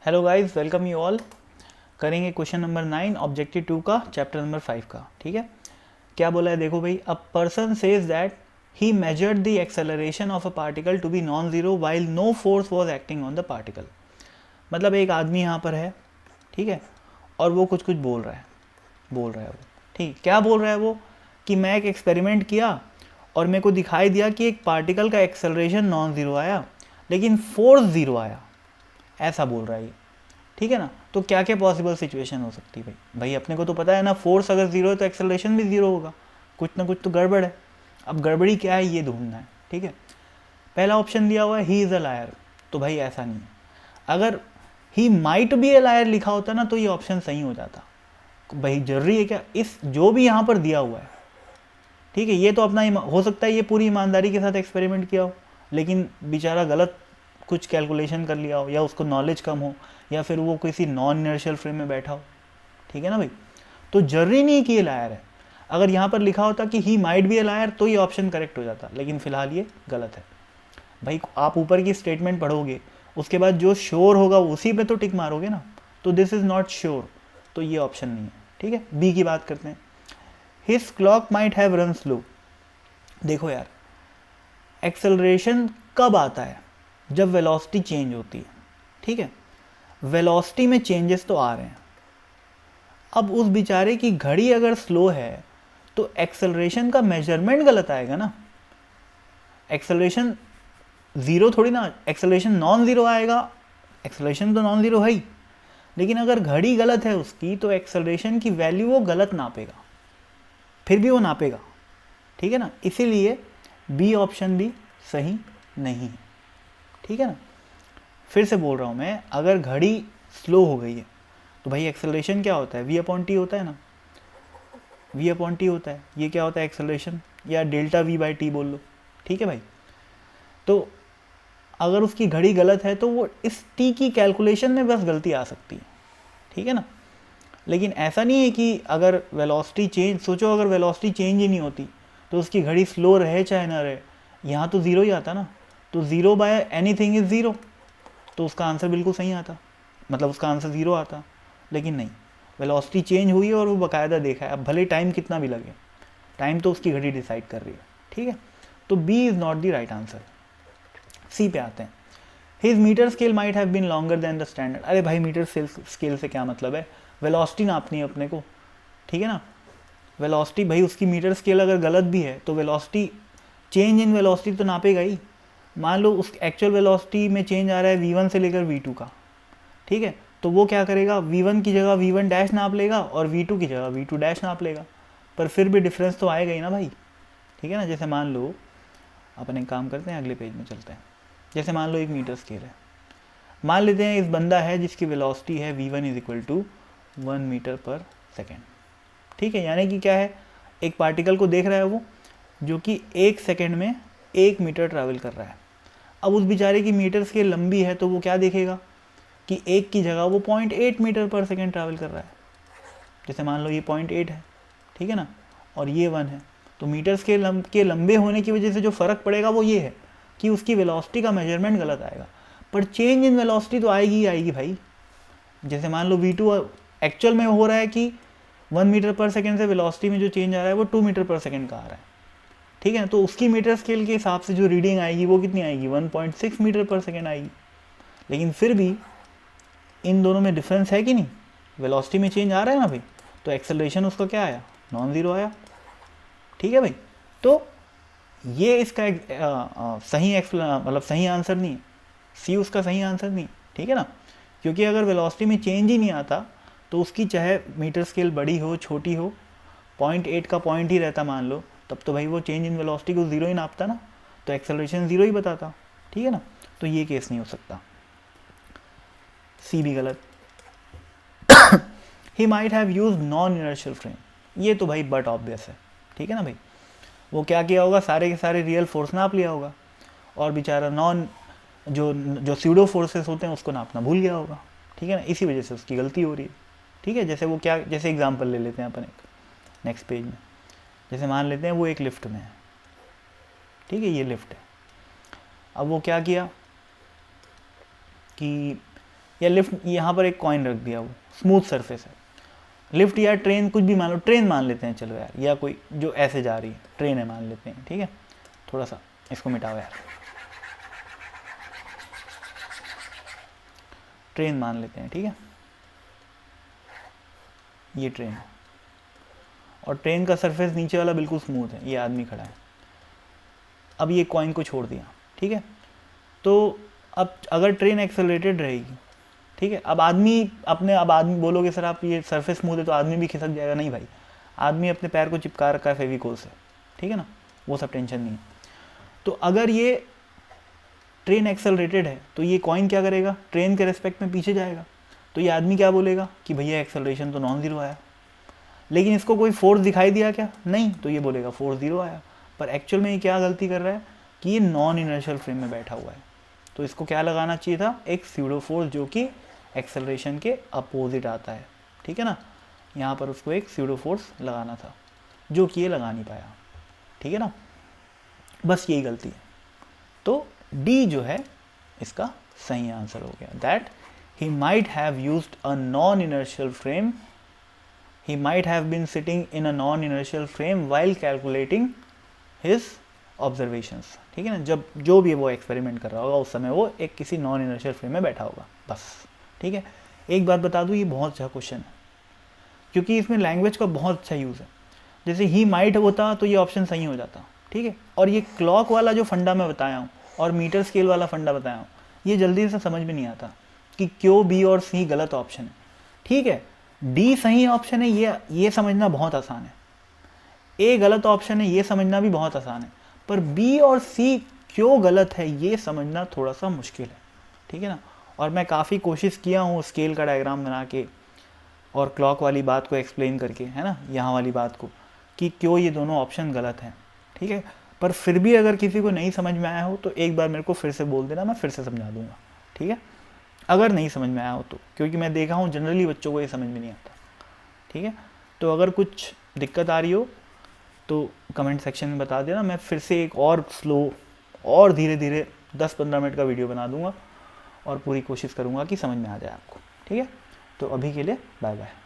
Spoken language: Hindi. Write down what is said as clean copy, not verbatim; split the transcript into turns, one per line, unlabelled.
Hello guys, welcome you all. करेंगे क्वेश्चन नंबर 9 ऑब्जेक्टिव 2 का चैप्टर नंबर 5 का। ठीक है, क्या बोला है देखो भाई। A person says that he measured the acceleration of a particle to be non zero while no force was acting on the particle. मतलब एक आदमी यहाँ पर है, ठीक है, और वो कुछ कुछ बोल रहा है वो, ठीक, क्या बोल रहा है वो कि मैं एक एक्सपेरिमेंट किया और मेरे को दिखाई दिया कि एक पार्टिकल का एक्सेलरेशन नॉन ज़ीरो आया लेकिन फोर्स ज़ीरो आया, ऐसा बोल रहा है ये। ठीक है ना। तो क्या क्या पॉसिबल सिचुएशन हो सकती है भाई। भाई अपने को तो पता है ना, फोर्स अगर जीरो है तो एक्सेलरेशन भी जीरो होगा। कुछ ना कुछ तो गड़बड़ है। अब गड़बड़ी क्या है ये ढूंढना है। ठीक है, पहला ऑप्शन दिया हुआ है ही इज़ अ लायर। तो भाई ऐसा नहीं है। अगर he might be a liar लिखा होता ना तो ये ऑप्शन सही हो जाता। भाई जरूरी है क्या, इस जो भी यहाँ पर दिया हुआ है, ठीक है, ये तो अपना हो सकता है ये पूरी ईमानदारी के साथ एक्सपेरिमेंट किया हो, लेकिन बेचारा गलत कुछ कैलकुलेशन कर लिया हो, या उसको नॉलेज कम हो, या फिर वो किसी नॉन इनर्शियल फ्रेम में बैठा हो। ठीक है ना भाई। तो जरूरी नहीं कि ये लायर है। अगर यहाँ पर लिखा होता कि he might be A lawyer तो ये ऑप्शन करेक्ट हो जाता, लेकिन फिलहाल ये गलत है। भाई आप ऊपर की स्टेटमेंट पढ़ोगे, उसके बाद जो श्योर होगा उसी पे तो टिक मारोगे ना। तो दिस इज़ नॉट श्योर, तो ये ऑप्शन नहीं है। ठीक है, बी की बात करते हैं। His clock might have run slow. देखो यार, एक्सेलरेशन कब आता है? जब वेलोसिटी चेंज होती है। ठीक है, वेलोसिटी में चेंजेस तो आ रहे हैं। अब उस बेचारे की घड़ी अगर स्लो है तो एक्सेलरेशन का मेजरमेंट गलत आएगा ना। एक्सेलरेशन ज़ीरो थोड़ी ना, एक्सेलरेशन नॉन ज़ीरो आएगा। एक्सेलरेशन तो नॉन ज़ीरो है ही, लेकिन अगर घड़ी गलत है उसकी तो एक्सेलरेशन की वैल्यू वो गलत नापेगा, फिर भी वो नापेगा। ठीक है ना, इसीलिए बी ऑप्शन भी सही नहीं है। ठीक है ना, फिर से बोल रहा हूँ मैं, अगर घड़ी स्लो हो गई है तो भाई एक्सेलरेशन क्या होता है? वी अपॉन टी होता है ना, वी अपॉन टी होता है। ये क्या होता है? एक्सेलरेशन, या डेल्टा वी बाई टी बोल लो। ठीक है भाई। तो अगर उसकी घड़ी गलत है तो वो इस टी की कैलकुलेशन में बस गलती आ सकती है। ठीक है ना, लेकिन ऐसा नहीं है कि अगर वेलोसिटी चेंज, सोचो अगर वेलोसिटी चेंज ही नहीं होती तो उसकी घड़ी स्लो रहे चाहे ना रहे, यहाँ तो ज़ीरो ही आता ना। तो zero by any thing is zero, तो उसका आंसर बिल्कुल सही आता, मतलब उसका आंसर ज़ीरो आता। लेकिन नहीं, वेलोसिटी चेंज हुई है और वो बाकायदा देखा है। अब भले टाइम कितना भी लगे, टाइम तो उसकी घड़ी डिसाइड कर रही है। ठीक है, तो B is not the right answer. C पे आते हैं। His metre scale might have been longer than the standard. अरे भाई मीटर स्केल से क्या मतलब है? वेलोसिटी नापनी है अपने को। ठीक है ना, वेलोसिटी, भाई उसकी मीटर स्केल अगर गलत भी है तो वेलोसिटी, चेंज इन वेलोसिटी तो नापेगा ही। मान लो उस एक्चुअल वेलोसिटी में चेंज आ रहा है v1 से लेकर v2 का। ठीक है, तो वो क्या करेगा, v1 की जगह v1 डैश नाप लेगा और v2 की जगह v2 डैश नाप लेगा, पर फिर भी डिफरेंस तो आएगा ही ना भाई। ठीक है ना, जैसे मान लो, अपन एक काम करते हैं, अगले पेज में चलते हैं। जैसे मान लो एक मीटर स्केल है, मान लेते हैं इस बंदा है जिसकी वेलोसिटी है v1 is equal to 1 metre per second. ठीक है, यानी कि क्या है, एक पार्टिकल को देख रहा है वो, जो कि 1 सेकेंड में 1 मीटर ट्रैवल कर रहा है। अब उस बेचारे की मीटर स्केल लंबी है तो वो क्या देखेगा कि 1 की जगह वो 0.8 मीटर पर सेकेंड ट्रैवल कर रहा है। जैसे मान लो ये 0.8 है, ठीक है ना, और ये 1 है, तो मीटर स्केल के लंबे होने की वजह से जो फ़र्क पड़ेगा वो ये है कि उसकी वेलोसिटी का मेजरमेंट गलत आएगा। पर चेंज इन वेलोसिटी तो आएगी ही आएगी भाई। जैसे मान लो v2 एक्चुअल में हो रहा है कि 1 मीटर पर सेकेंड से वेलोसिटी में जो चेंज आ रहा है वो 2 मीटर पर सेकेंड का आ रहा है। ठीक है, तो उसकी मीटर स्केल के हिसाब से जो रीडिंग आएगी वो कितनी आएगी? 1.6 मीटर पर सेकेंड आएगी। लेकिन फिर भी इन दोनों में डिफरेंस है कि नहीं? वेलोसिटी में चेंज आ रहा है ना भाई, तो एक्सेलरेशन उसका क्या आया? नॉन ज़ीरो आया। ठीक है भाई, तो ये इसका सही मतलब सही आंसर नहीं है। सी उसका सही आंसर नहीं। ठीक है ना, क्योंकि अगर वेलोसिटी में चेंज ही नहीं आता तो उसकी चाहे मीटर स्केल बड़ी हो छोटी हो, 0.8 का पॉइंट ही रहता मान लो, तब तो भाई वो चेंज इन वेलोसिटी को ज़ीरो ही नापता ना, तो एक्सेलरेशन ज़ीरो ही बताता। ठीक है ना, तो ये केस नहीं हो सकता। सी भी गलत। He might have use non inertial frame. ये तो भाई बट ऑब्वियस है। ठीक है ना भाई, वो क्या किया होगा, सारे के सारे रियल फोर्स नाप लिया होगा और बेचारा नॉन जो जो सीडो फोर्सेस होते हैं उसको नापना भूल गया होगा। ठीक है ना, इसी वजह से उसकी गलती हो रही है। ठीक है, जैसे वो क्या, जैसे एग्जांपल ले लेते हैं अपन एक नेक्स्ट पेज में। जैसे मान लेते हैं वो एक लिफ्ट में है। ठीक है, ये लिफ्ट है। अब वो क्या किया कि या लिफ्ट, यहाँ पर एक कॉइन रख दिया, वो स्मूथ सरफेस है, लिफ्ट या ट्रेन कुछ भी मान लो, ट्रेन मान लेते हैं चलो यार, या कोई जो ऐसे जा रही है ट्रेन है मान लेते हैं, ठीक है, थोड़ा सा इसको मिटाओ यार, ट्रेन मान लेते हैं, ठीक है, ये ट्रेन है और ट्रेन का सरफेस नीचे वाला बिल्कुल स्मूथ है, ये आदमी खड़ा है, अब ये कॉइन को छोड़ दिया, ठीक है, तो अब अगर ट्रेन एक्सेलरेटेड रहेगी, ठीक है, अब आदमी बोलोगे सर आप ये सरफेस स्मूथ है तो आदमी भी खिसक जाएगा, नहीं भाई, आदमी अपने पैर को चिपका रखा है फेविकोल से, ठीक है ना, वो सब टेंशन नहीं है। तो अगर ये ट्रेन एक्सेलरेटेड है तो ये कॉइन क्या करेगा, ट्रेन के रेस्पेक्ट में पीछे जाएगा, तो ये आदमी क्या बोलेगा कि भैया एक्सेलरेशन तो नॉन ज़ीरो आया, लेकिन इसको कोई फोर्स दिखाई दिया क्या, नहीं, तो ये बोलेगा फोर्स ज़ीरो आया, पर एक्चुअल में ये क्या गलती कर रहा है कि ये नॉन इनर्शियल फ्रेम में बैठा हुआ है, तो इसको क्या लगाना चाहिए था, एक स्यूडो फोर्स जो कि एक्सेलरेशन के अपोजिट आता है, ठीक है ना, यहाँ पर उसको एक स्यूडो फोर्स लगाना था जो कि ये लगा नहीं पाया, ठीक है ना, बस यही गलती है। तो डी जो है इसका सही आंसर हो गया, that he might have used a non-inertial frame, he might have been sitting in a non-inertial frame while calculating his observations, ठीक है ना, जब जो भी वो एक्सपेरिमेंट कर रहा होगा उस समय वो एक किसी नॉन इनर्शियल फ्रेम में बैठा होगा, बस, ठीक है। एक बात बता दूँ, ये बहुत अच्छा क्वेश्चन है क्योंकि इसमें लैंग्वेज का बहुत अच्छा यूज़ है, जैसे ही माइट होता तो ये ऑप्शन सही हो जाता, ठीक है, और ये क्लॉक वाला जो फंडा मैं बताया हूँ और मीटर स्केल वाला फंडा बताया हूँ, ये जल्दी से समझ में नहीं आता कि क्यों बी और सी गलत ऑप्शन है, ठीक है, डी सही ऑप्शन है, ये समझना बहुत आसान है, ए गलत ऑप्शन है, ये समझना भी बहुत आसान है, पर बी और सी क्यों गलत है ये समझना थोड़ा सा मुश्किल है, ठीक है ना, और मैं काफ़ी कोशिश किया हूँ स्केल का डायग्राम बना के और क्लॉक वाली बात को एक्सप्लेन करके, है ना, यहाँ वाली बात को कि क्यों ये दोनों ऑप्शन गलत हैं, ठीक है, पर फिर भी अगर किसी को नहीं समझ में आया हो तो एक बार मेरे को फिर से बोल देना, मैं फिर से समझा दूँगा, ठीक है, अगर नहीं समझ में आया हो तो, क्योंकि मैं देखा हूँ जनरली बच्चों को ये समझ में नहीं आता, ठीक है, तो अगर कुछ दिक्कत आ रही हो तो कमेंट सेक्शन में बता देना, मैं फिर से एक और स्लो और धीरे धीरे 10-15 मिनट का वीडियो बना दूंगा और पूरी कोशिश करूंगा कि समझ में आ जाए आपको, ठीक है, तो अभी के लिए बाय बाय।